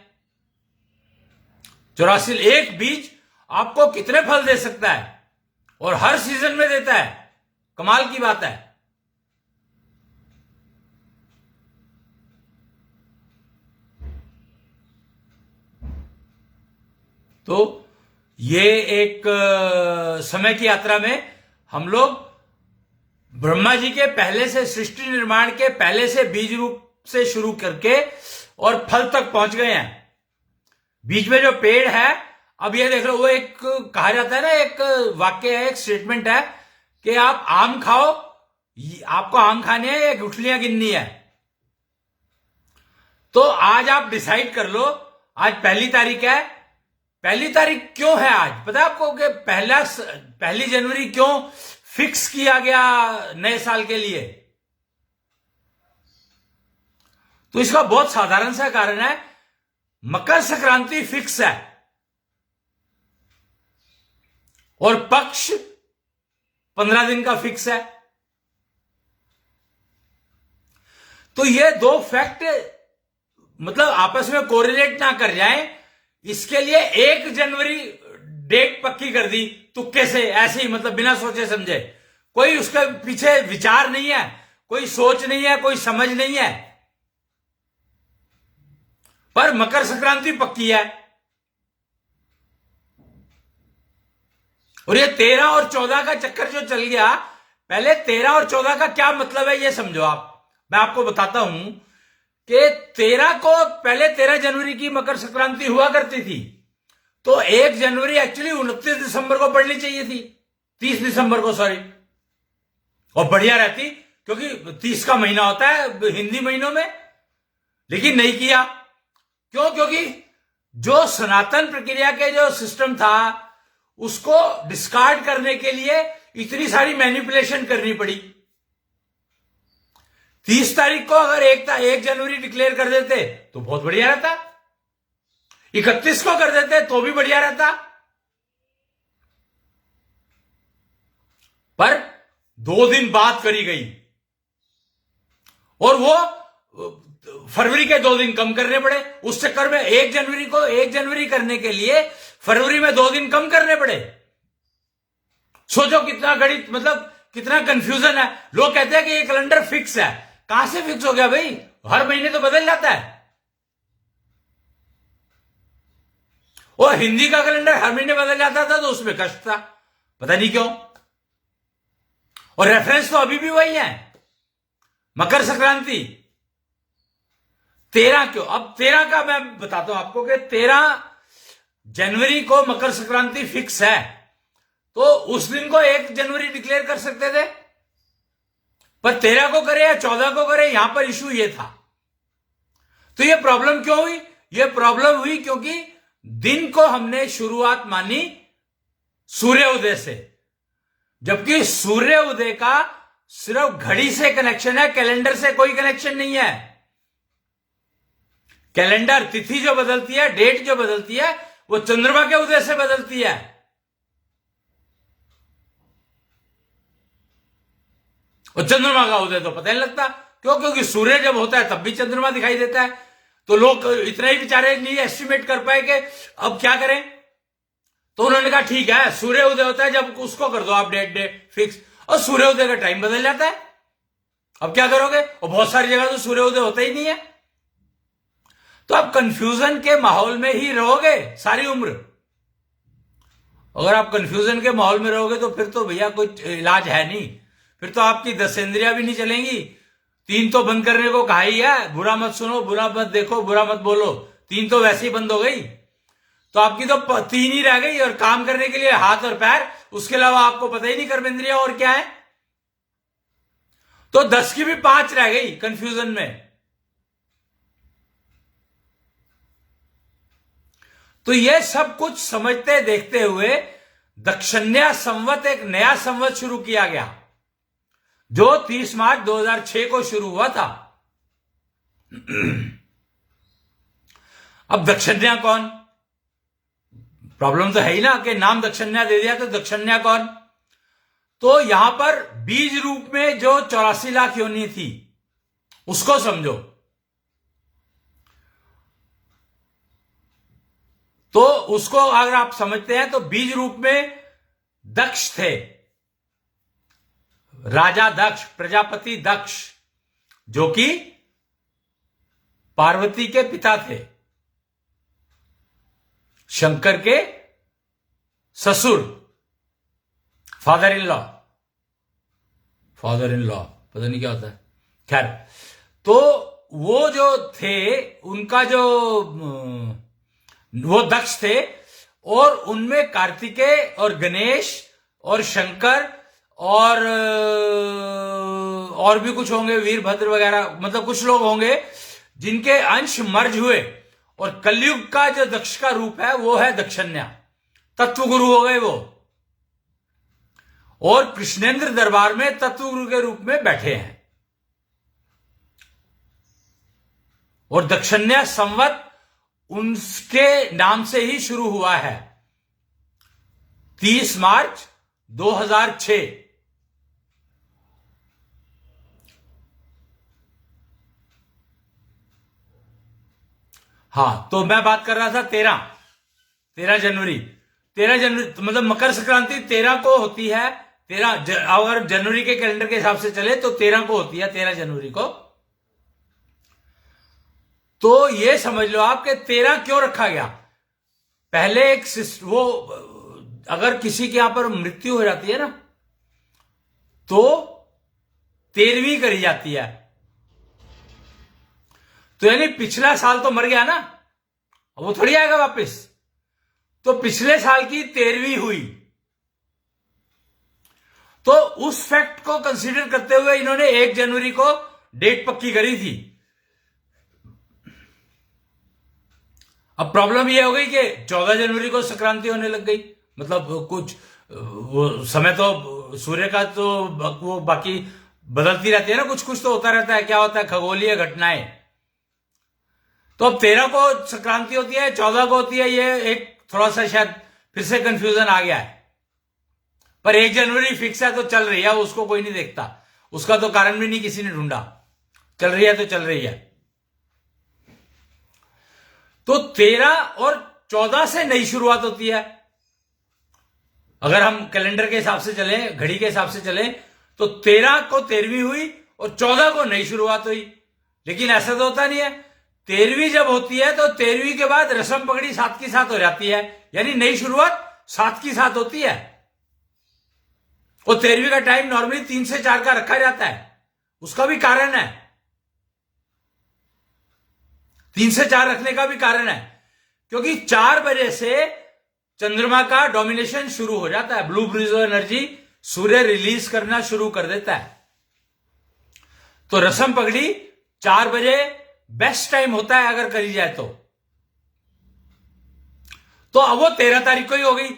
84 एक बीज आपको कितने फल दे सकता है, और हर सीजन में देता है। कमाल की बात है। तो ये एक समय की यात्रा में हम लोग ब्रह्मा जी के पहले से, सृष्टि निर्माण के पहले से, बीज रूप से शुरू करके और फल तक पहुंच गए हैं। बीच में जो पेड़ है, अब ये देख लो, वो एक कहा जाता है ना, एक वाक्य है, एक स्टेटमेंट है कि आप आम खाओ, आपको आम खाने हैं या गुठलियां गिननी है। तो आज आप डिसाइड कर लो, आज 1 तारीख है। 1 तारीख क्यों है आज? पता है आपको कि 1 जनवरी क्यों फिक्स किया गया नए साल के लिए? तो इसका बहुत साधारण सा कारण है, मकर संक्रांति फिक्स है और पक्ष 15 दिन का फिक्स है। तो ये दो फैक्ट मतलब आपस में कोरिलेट ना कर जाएं, इसके लिए 1 जनवरी डेट पक्की कर दी तुक्के से, ऐसे ही मतलब बिना सोचे समझे। कोई उसके पीछे विचार नहीं है, कोई सोच नहीं है, कोई समझ नहीं है, पर मकर संक्रांति पक्की है। और ये 13 और 14 का चक्कर जो चल गया, पहले 13 और 14 का क्या मतलब है ये समझो आप। मैं आपको बताता हूं कि 13 को पहले 13 जनवरी की मकर संक्रांति हुआ करती थी, तो 1 जनवरी एक्चुअली 29 दिसंबर को पड़नी चाहिए थी, 30 दिसंबर को सॉरी, और बढ़िया रहती क्योंकि 30 का महीना होता है हिंदी महीनों में, लेकिन नहीं किया। क्यों? क्योंकि जो सनातन प्रक्रिया के जो सिस्टम था उसको डिस्कार्ड करने के लिए इतनी सारी मैनिपुलेशन करनी पड़ी। 30 तारीख को अगर 1 जनवरी डिक्लेयर कर देते तो बहुत बढ़िया रहता, 31 को कर देते तो भी बढ़िया रहता, पर 2 दिन बाद करी गई और वो फरवरी के 2 दिन कम करने पड़े। उस चक्कर में 1 जनवरी को 1 जनवरी करने के लिए फरवरी में 2 दिन कम करने पड़े। सोचो कितना गणित, मतलब कितना कंफ्यूजन है। लोग कहते हैं कि ये कैलेंडर फिक्स है, कहां से फिक्स हो गया भाई? हर महीने तो बदल जाता है। और हिंदी का कैलेंडर हर महीने बदल जाता था तो उसमें कष्ट था, पता नहीं क्यों। और रेफरेंस तो अभी भी वही है, मकर संक्रांति 13 क्यों? अब 13 का मैं बताता हूं आपको कि 13 जनवरी को मकर संक्रांति फिक्स है, तो उस दिन को 1 जनवरी डिक्लेयर कर सकते थे, पर 13 को करे या 14 को करे, यहां पर इशू ये था। तो ये प्रॉब्लम क्यों हुई? ये प्रॉब्लम हुई क्योंकि दिन को हमने शुरुआत मानी सूर्य उदय से, जबकि सूर्य उदय का सिर्फ घड़ी से कनेक्शन है, कैलेंडर से कोई कनेक्शन नहीं है। कैलेंडर तिथि जो बदलती है, डेट जो बदलती है, वो चंद्रमा के उदय से बदलती है। और चंद्रमा का उदय तो पता नहीं लगता, क्यों? क्योंकि सूर्य जब होता है तब भी चंद्रमा दिखाई देता है। तो लोग इतना ही बेचारे नहीं एस्टिमेट कर पाए कि अब क्या करें, तो उन्होंने कहा ठीक है सूर्य उदय होता है जब उसको कर दो आप डेट फिक्स, और सूर्य उदय का टाइम बदल जाता है। अब क्या करोगे? और बहुत सारी जगह तो सूर्य उदय होता ही नहीं है, तो आप कंफ्यूजन के माहौल में ही रहोगे सारी उम्र। अगर आप कंफ्यूजन के माहौल में रहोगे तो फिर तो भैया कोई इलाज है नहीं, फिर तो आपकी 10 इंद्रियां भी नहीं चलेंगी। 3 तो बंद करने को कहा ही है, बुरा मत सुनो, बुरा मत देखो, बुरा मत बोलो, 3 तो वैसे ही बंद हो गई, तो आपकी तो 3 ही रह गई। और काम करने के लिए हाथ और पैर, उसके अलावा आपको पता ही नहीं कर्मेंद्रियां और क्या है, तो 10 की भी 5 रह गई कंफ्यूजन में। तो ये सब कुछ समझते देखते हुए दक्षिण्या संवत, एक नया संवत शुरू किया गया जो 30 मार्च 2006 को शुरू हुआ था। अब दक्षिण्या कौन? प्रॉब्लम तो है ही ना कि नाम दक्षिण्या दे दिया, तो दक्षिण्या कौन? तो यहां पर बीज रूप में जो 84 लाख योनि थी उसको समझो। तो उसको अगर आप समझते हैं तो बीज रूप में दक्ष थे, राजा दक्ष, प्रजापति दक्ष, जो कि पार्वती के पिता थे, शंकर के ससुर, फादर इन लॉ, पता नहीं क्या होता है, खैर। तो वो जो थे उनका जो वो दक्ष थे, और उनमें कार्तिकेय और गणेश और शंकर और भी कुछ होंगे, वीरभद्र वगैरह, मतलब कुछ लोग होंगे जिनके अंश मर्ज हुए, और कलयुग का जो दक्ष का रूप है वो है दक्षिण्या, तत्व गुरु हो गए वो, और कृष्णेंद्र दरबार में तत्व गुरु के रूप में बैठे हैं। और दक्षिण्या संवत उनके नाम से ही शुरू हुआ है, 30 मार्च 2006। हाँ, तो मैं बात कर रहा था 13 जनवरी तो मतलब मकर संक्रांति 13 को होती है। 13 अगर जनवरी के कैलेंडर के हिसाब से चले तो 13 को होती है, 13 जनवरी को। तो ये समझ लो आप कि 13 क्यों रखा गया। पहले एक वो अगर किसी के यहां पर मृत्यु हो जाती है ना तो 13वीं करी जाती है। तो यानी पिछला साल तो मर गया ना, वो थोड़ी आएगा वापस। तो पिछले साल की 13वीं हुई। तो उस फैक्ट को कंसीडर करते हुए इन्होंने 1 जनवरी को डेट पक्की करी थी। अब प्रॉब्लम यह हो गई कि 14 जनवरी को संक्रांति होने लग गई। मतलब कुछ वो समय तो सूर्य का तो वो बाकी बदलती रहती है ना, कुछ कुछ तो होता रहता है। क्या होता है, खगोलीय घटनाएं। तो अब 13 को संक्रांति होती है, 14 को होती है। ये एक थोड़ा सा शायद फिर से कंफ्यूजन आ गया है। पर 1 जनवरी फिक्स है तो चल रही है, उसको कोई नहीं देखता। उसका तो कारण भी नहीं किसी ने ढूंढा। चल रही है तो चल रही है। तो 13 और 14 से नई शुरुआत होती है। अगर हम कैलेंडर के हिसाब से चले, घड़ी के हिसाब से चले, तो 13 को 13वीं हुई और 14 को नई शुरुआत हुई। लेकिन ऐसा तो होता नहीं है। 13वीं जब होती है तो 13वीं के बाद रस्म पगड़ी साथ की साथ हो जाती है, यानी नई शुरुआत साथ की साथ होती है। और 13वीं का टाइम नॉर्मली 3 से 4 का रखा जाता है। उसका भी कारण है, 3 से 4 रखने का भी कारण है, क्योंकि 4 बजे से चंद्रमा का डोमिनेशन शुरू हो जाता है। ब्लू ब्रिजो एनर्जी सूर्य रिलीज करना शुरू कर देता है। तो रस्म पगड़ी 4 बजे बेस्ट टाइम होता है अगर करी जाए तो। अब वो 13 तारीख को ही हो गई।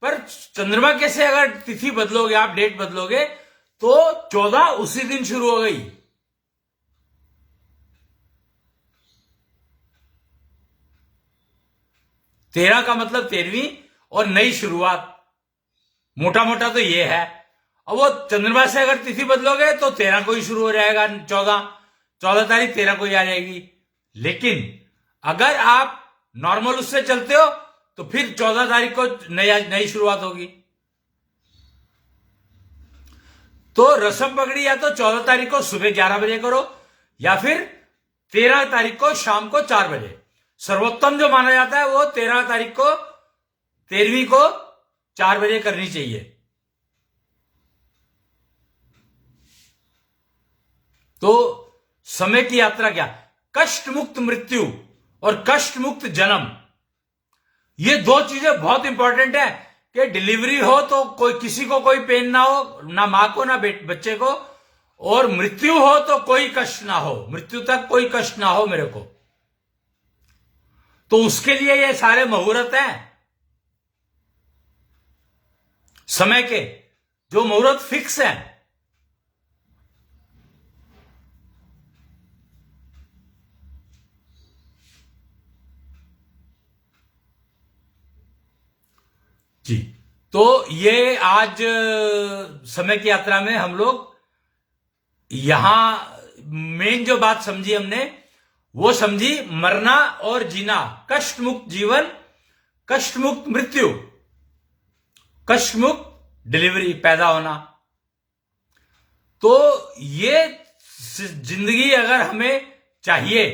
पर चंद्रमा के से अगर तिथि बदलोगे, आप डेट बदलोगे, तो 14 उसी दिन शुरू हो गई। तेरह का मतलब 13वीं और नई शुरुआत, मोटा मोटा तो ये है। अब वो चंद्रमा से अगर तिथि बदलोगे तो 13 को ही शुरू हो जाएगा, 14 तारीख 13 को ही आ जाएगी। लेकिन अगर आप नॉर्मल उससे चलते हो तो फिर 14 तारीख को नई शुरुआत होगी। तो रस्म पगड़ी या तो 14 तारीख को सुबह 11 बजे करो या फिर 13 तारीख को शाम को 4 बजे। सर्वोत्तम जो माना जाता है वो 13 तारीख को 13वीं को 4 बजे करनी चाहिए। तो समय की यात्रा क्या, कष्ट मुक्त मृत्यु और कष्ट मुक्त जन्म, ये 2 चीजें बहुत इंपॉर्टेंट है। कि डिलीवरी हो तो कोई किसी को कोई पेन ना हो, ना मां को ना बच्चे को, और मृत्यु हो तो कोई कष्ट ना हो, मृत्यु तक कोई कष्ट ना हो मेरे को। तो उसके लिए ये सारे मुहूर्त हैं समय के, जो मुहूर्त फिक्स हैं। जी, तो ये आज समय की यात्रा में हम लोग यहां मेन जो बात समझी हमने, वो समझी मरना और जीना, कष्ट मुक्त जीवन, कष्ट मुक्त मृत्यु, कष्ट मुक्त डिलीवरी, पैदा होना। तो ये जिंदगी अगर हमें चाहिए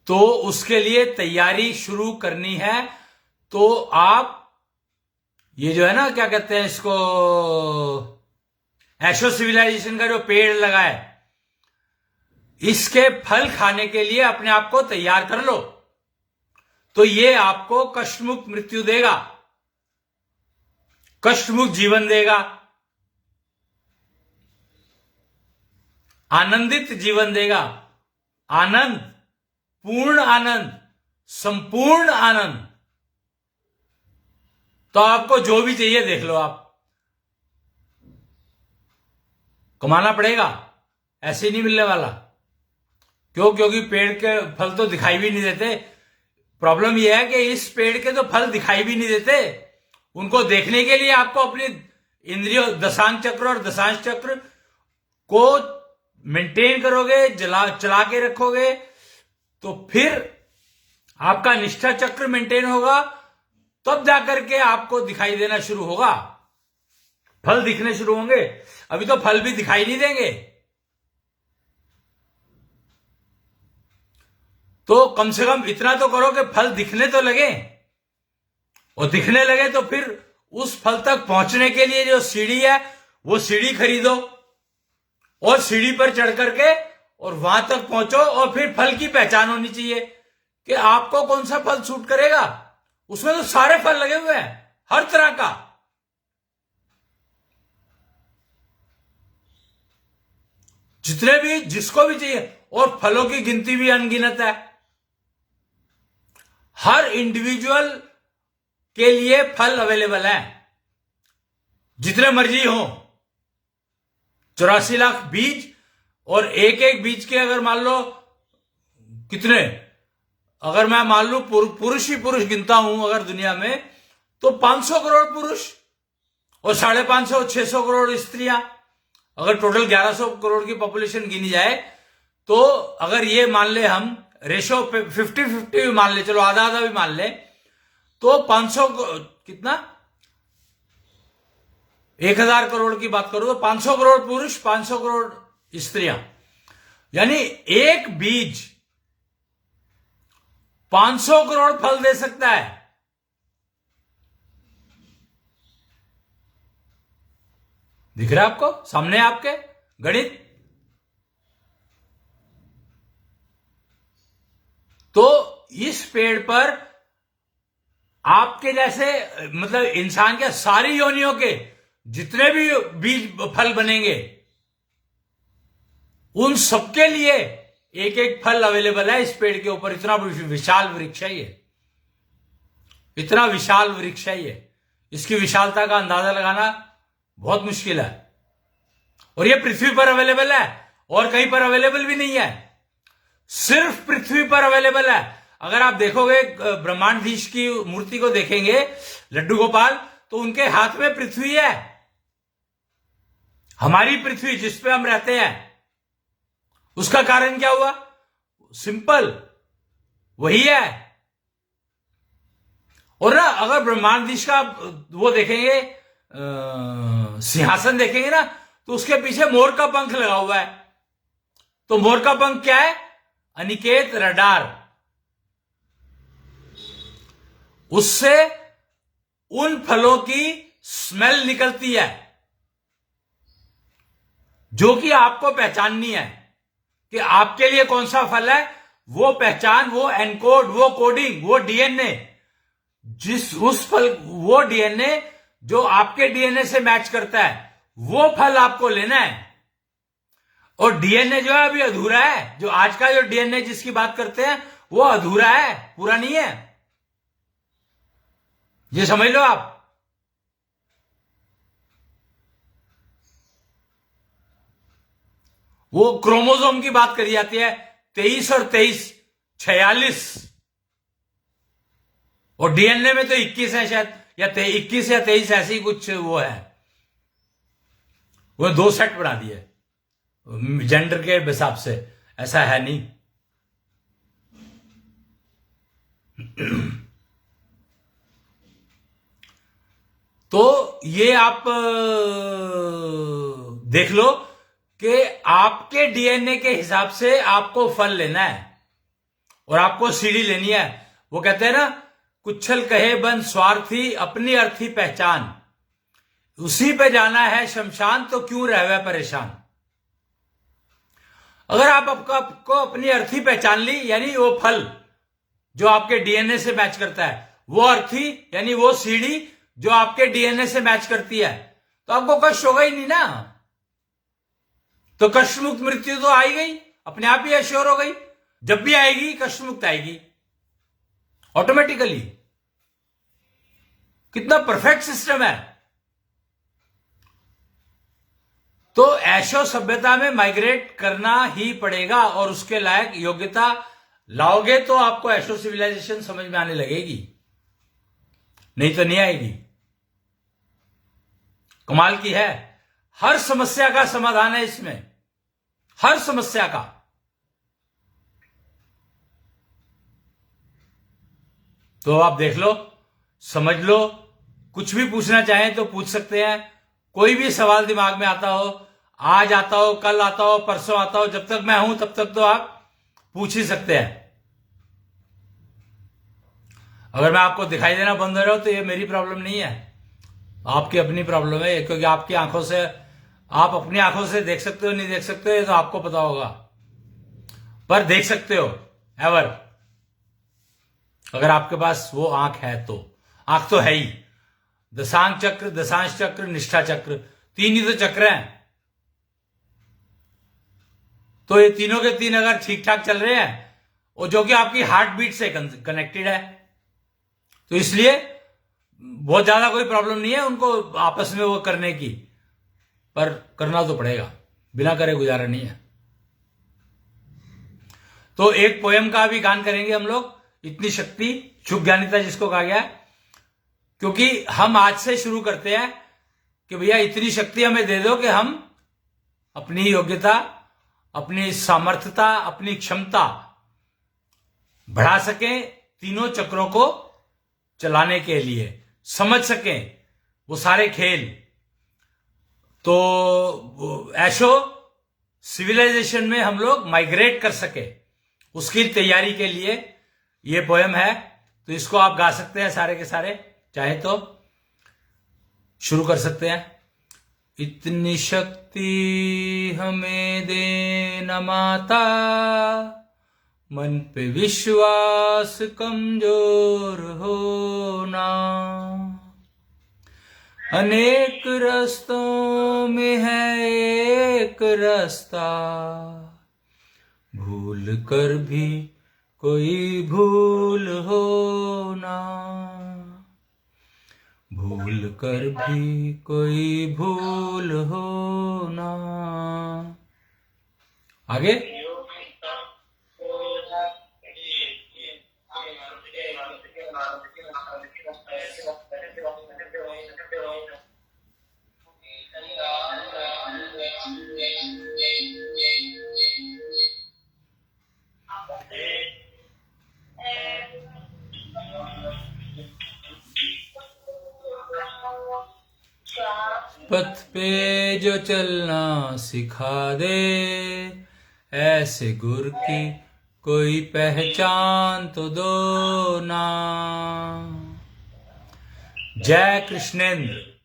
तो उसके लिए तैयारी शुरू करनी है। तो आप ये जो है ना, क्या कहते हैं इसको, एशो सिविलाइजेशन का जो पेड़ लगा है, इसके फल खाने के लिए अपने आप को तैयार कर लो। तो ये आपको कष्टमुक्त मृत्यु देगा, कष्टमुक्त जीवन देगा, आनंदित जीवन देगा, आनंद, पूर्ण आनंद, संपूर्ण आनंद। तो आपको जो भी चाहिए देख लो, आप कमाना पड़ेगा, ऐसे नहीं मिलने वाला। क्यों? क्योंकि पेड़ के फल तो दिखाई भी नहीं देते। प्रॉब्लम यह है कि इस पेड़ के तो फल दिखाई भी नहीं देते। उनको देखने के लिए आपको अपनी इंद्रियों, दशांश चक्र और दशांश चक्र को मेंटेन करोगे, चला के रखोगे, तो फिर आपका निष्ठा चक्र मेंटेन होगा, तब जाकर के आपको दिखाई देना शुरू होगा, फल दिखने शुरू होंगे। अभी तो फल भी दिखाई नहीं देंगे। तो कम से कम इतना तो करो कि फल दिखने तो लगे, और दिखने लगे तो फिर उस फल तक पहुंचने के लिए जो सीढ़ी है वो सीढ़ी खरीदो, और सीढ़ी पर चढ़ करके और वहां तक पहुंचो, और फिर फल की पहचान होनी चाहिए कि आपको कौन सा फल सूट करेगा। उसमें तो सारे फल लगे हुए हैं, हर तरह का। जितने भी, जिसको भी चाहिए, और फलों की गिनती भी अनगिनत है। हर इंडिविजुअल के लिए फल अवेलेबल है, जितने मर्जी हो। 84 लाख बीज, और एक एक बीज के अगर मान लो कितने, अगर मैं मान लू पुरुष ही पुरुष गिनता हूं अगर दुनिया में, तो 500 करोड़ पुरुष और 550 600 करोड़ स्त्रियां। अगर टोटल 1100 करोड़ की पॉपुलेशन गिनी जाए, तो अगर ये मान ले हम रेशो 50-50 भी मान ले, चलो आधा आधा भी मान ले, तो 500 कितना, 1000 करोड़ की बात करो तो 500 करोड़ पुरुष, 500 करोड़ स्त्रियां। यानी एक बीज 500 करोड़ फल दे सकता है। दिख रहा है आपको सामने, आपके गणित। तो इस पेड़ पर आपके जैसे, मतलब इंसान के सारी योनियों के जितने भी बीज फल बनेंगे, उन सबके लिए एक एक फल अवेलेबल है इस पेड़ के ऊपर। इतना विशाल वृक्ष है ये, इतना विशाल वृक्ष है ये। इसकी विशालता का अंदाजा लगाना बहुत मुश्किल है। और ये पृथ्वी पर अवेलेबल है, और कहीं पर अवेलेबल भी नहीं है, सिर्फ पृथ्वी पर अवेलेबल है। अगर आप देखोगे ब्रह्मांडधीश की मूर्ति को देखेंगे, लड्डू गोपाल, तो उनके हाथ में पृथ्वी है, हमारी पृथ्वी जिस पे हम रहते हैं। उसका कारण क्या हुआ? सिंपल, वही है। और ना, अगर ब्रह्मांडधीश का वो देखेंगे, सिंहासन देखेंगे ना, तो उसके पीछे मोर का पंख लगा हुआ है। तो मोर का पंख क्या है? अनिकेत रडार। उससे उन फलों की स्मेल निकलती है जो कि आपको पहचाननी है कि आपके लिए कौन सा फल है। वो पहचान, वो एनकोड, वो कोडिंग, वो डीएनए, उस फल, वो डीएनए जो आपके डीएनए से मैच करता है, वो फल आपको लेना है। और डीएनए जो है अभी अधूरा है। जो आज का जो डीएनए जिसकी बात करते हैं, वो अधूरा है, पूरा नहीं है। ये समझ लो आप। वो क्रोमोसोम की बात करी जाती है, 23 और 23, 46। और डीएनए में तो 21 है शायद, या 21 या 23 ऐसी कुछ वो है। वो 2 सेट बना दिए जेंडर के हिसाब से, ऐसा है नहीं। तो ये आप देख लो कि आपके डीएनए के हिसाब से आपको फल लेना है और आपको सीढ़ी लेनी है। वो कहते हैं ना, कुच्छल कहे बन स्वार्थी, अपनी अर्थी पहचान, उसी पे जाना है शमशान, तो क्यों रहवे परेशान। अगर आपको अपनी अर्थी पहचान ली, यानी वो फल जो आपके डीएनए से मैच करता है, वो अर्थी यानी वो सीढ़ी जो आपके डीएनए से मैच करती है, तो आपको कष्ट होगा ही नहीं ना। तो कष्ट मुक्त मृत्यु तो आई गई, अपने आप ही अश्योर हो गई। जब भी आएगी कष्ट मुक्त आएगी ऑटोमेटिकली। कितना परफेक्ट सिस्टम है। तो ऐशो सभ्यता में माइग्रेट करना ही पड़ेगा, और उसके लायक योग्यता लाओगे तो आपको ऐशो सिविलाइजेशन समझ में आने लगेगी, नहीं तो नहीं आएगी। कमाल की है। हर समस्या का समाधान है इसमें, हर समस्या का। तो आप देख लो, समझ लो, कुछ भी पूछना चाहें तो पूछ सकते हैं। कोई भी सवाल दिमाग में आता हो, आज आता हो, कल आता हो, परसों आता हो, जब तक मैं हूं तब तक तो आप पूछ ही सकते हैं। अगर मैं आपको दिखाई देना बंद हो रहा हूं तो ये मेरी प्रॉब्लम नहीं है, आपकी अपनी प्रॉब्लम है, क्योंकि आपकी आंखों से, आप अपनी आंखों से देख सकते हो नहीं देख सकते हो ये तो आपको पता होगा, पर देख सकते हो एवर, अगर आपके पास वो आंख है तो। आंख तो है ही, दशांक चक्र, दशांश चक्र, निष्ठा चक्र, तीन ही तो चक्र हैं। तो ये तीनों के तीन अगर ठीक ठाक चल रहे हैं, और जो कि आपकी हार्ट बीट से कनेक्टेड है, तो इसलिए बहुत ज्यादा कोई प्रॉब्लम नहीं है उनको आपस में वो करने की, पर करना तो पड़ेगा, बिना करे गुजारा नहीं है। तो एक पोयम का भी गान करेंगे हम लोग, इतनी शक्ति शुभ ज्ञानिता जिसको कहा गया है, क्योंकि हम आज से शुरू करते हैं कि भैया इतनी शक्ति हमें दे दो कि हम अपनी योग्यता, अपनी सामर्थ्यता, अपनी क्षमता बढ़ा सकें, तीनों चक्रों को चलाने के लिए समझ सकें वो सारे खेल। तो ऐशो सिविलाइजेशन में हम लोग माइग्रेट कर सके, उसकी तैयारी के लिए ये पोयम है। तो इसको आप गा सकते हैं सारे के सारे, चाहे तो शुरू कर सकते हैं। इतनी शक्ति हमें देना माता, मन पे विश्वास कमजोर होना, अनेक रास्तों में है एक रास्ता, भूल कर भी कोई भूल होना, भूल कर भी कोई भूल होना। आगे पथ पे जो चलना सिखा दे, ऐसे गुर की कोई पहचान तो दो ना। जय कृष्णेंद्र।